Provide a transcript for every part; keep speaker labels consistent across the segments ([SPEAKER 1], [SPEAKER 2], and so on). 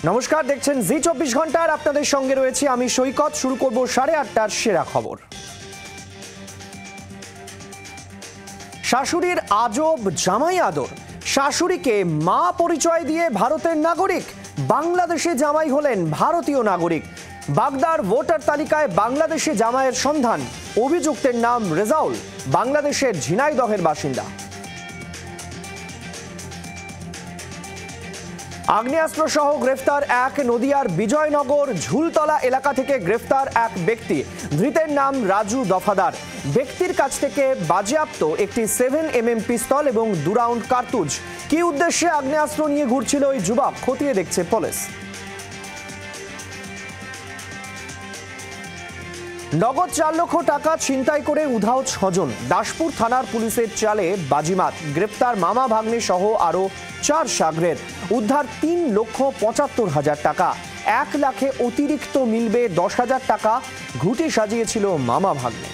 [SPEAKER 1] নমস্কার, দেখছেন জি 24 ঘন্টার। আপনাদের সঙ্গে রয়েছে আমি সৈকত। শুরু করব 8:30টার সেরা খবর। শাশুড়ির আজব জামাই আদর, শাশুড়িকে মা পরিচয় দিয়ে ভারতের নাগরিক, বাংলাদেশে জামাই হলেন ভারতীয় নাগরিক। বাগদার ভোটার তালিকায় বাংলাদেশে জামাইয়ের সন্ধান, অভিযুক্তের নাম রেজাউল, বাংলাদেশের ঝিনাইদহের বাসিন্দা। আগ্নেয়াস্ত্র সহ গ্রেফতার এক, নদিয়ার বিজয়নগর ঝুলতলা এলাকা থেকে গ্রেফতার এক ব্যক্তি, ধৃতের নাম রাজু দফাদার। ব্যক্তির কাছ থেকে বাজেয়াপ্ত একটি 7mm পিস্তল এবং 2 রাউন্ড কার্তুজ। কি উদ্দেশ্যে আগ্নেয়াস্ত্র নিয়ে ঘুরছিল ওই যুবক, খতিয়ে দেখছে পুলিশ। নগদ 4 লক্ষ টাকা ছিনতাই করে উধাও 6 জন, দাসপুর থানার পুলিশের চালে বাজিমাত। গ্রেপ্তার মামা ভাগ্নে সহ আরো 4 সাগরেদ। উদ্ধার 3,75,000 টাকা। 1 লাখে অতিরিক্ত মিলবে 10,000 টাকা। ঘুঁটি সাজিয়েছিল মামা ভাগ্নে।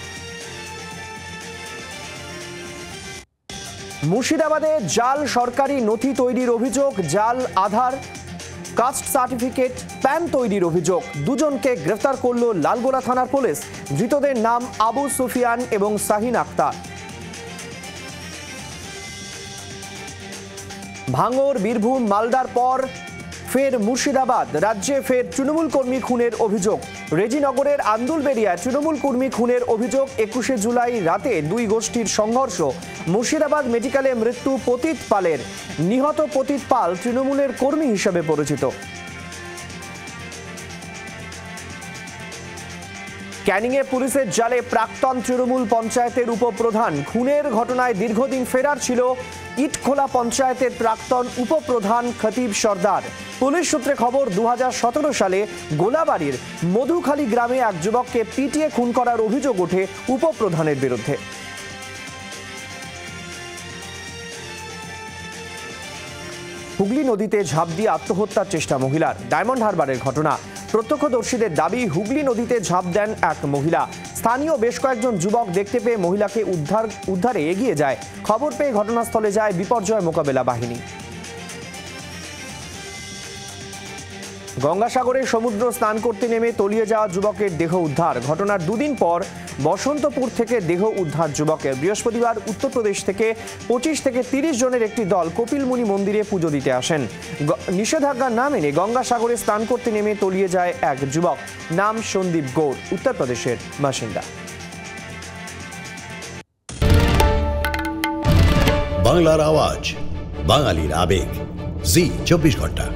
[SPEAKER 1] মুর্শিদাবাদে জাল সরকারি নথি তৈরির অভিযোগ, জাল আধার, কাস্ট সার্টিফিকেট, প্যান তৈরির অভিযোগ। 2 জনকে গ্রেফতার করল লালগোলা থানার পুলিশ। ধৃতদের নাম আবু সুফিয়ান এবং শাহিন আক্তার। ভাঙড়, বীরভূম, মালদার পর ফের মুর্শিদাবাদ। রাজ্যে ফের তৃণমূল কর্মী খুনের অভিযোগ। রেজিনগরের আন্দুলবেড়িয়ায় তৃণমূল কর্মী খুনের অভিযোগ। 21শে জুলাই রাতে 2 গোষ্ঠীর সংঘর্ষ। মুর্শিদাবাদ মেডিকেলে মৃত্যু পতিত পালের। নিহত পতিত পাল তৃণমূলের কর্মী হিসেবে পরিচিত। ক্যানিংয়ে পুলিশের জালে প্রাক্তন তৃণমূল পঞ্চায়েতের উপপ্রধান। খুনের ঘটনায় দীর্ঘদিন ফেরার ছিল ইটখোলা পঞ্চায়েতের প্রাক্তন উপপ্রধান খতিব সর্দার। পুলিশ সূত্রে খবর, 2017 সালে গোলাবাড়ির মধুখালী গ্রামে এক যুবককে পিটিয়ে খুন করার অভিযোগ ওঠে উপপ্রধানের বিরুদ্ধে। হুগলি নদীতে ঝাঁপ দিয়ে আত্মহত্যার চেষ্টা মহিলার। ডায়মন্ড হারবারের ঘটনা। প্রত্যক্ষদর্শীদের দাবি, হুগলি নদীতে ঝাঁপ দেন এক মহিলা। স্থানীয় বেশ কয়েকজন যুবক দেখতে পেয়ে মহিলাকে উদ্ধারে এগিয়ে যায়। খবর পেয়ে ঘটনাস্থলে যায় বিপর্যয় মোকাবেলা বাহিনী। গঙ্গাসাগরে সমুদ্র স্নান করতে নেমে তলিয়ে যাওয়া যুবকের দেহ উদ্ধার। ঘটনার 2 দিন পর বসন্তপুর থেকে দেহ উদ্ধার যুবকের। বৃহস্পতিবার উত্তরপ্রদেশ থেকে 25 থেকে 30 জনের একটি দল কপিলমুনি মন্দিরে পুজো দিতে আসেন। নিষেধাজ্ঞা না মেনে গঙ্গাসাগরে স্নান করতে নেমে তলিয়ে যায় এক যুবক, নাম সন্দীপ গৌড়, উত্তরপ্রদেশের বাসিন্দা।
[SPEAKER 2] বাংলার আওয়াজ, বাঙালির আবেগ, জি 24 ঘন্টা।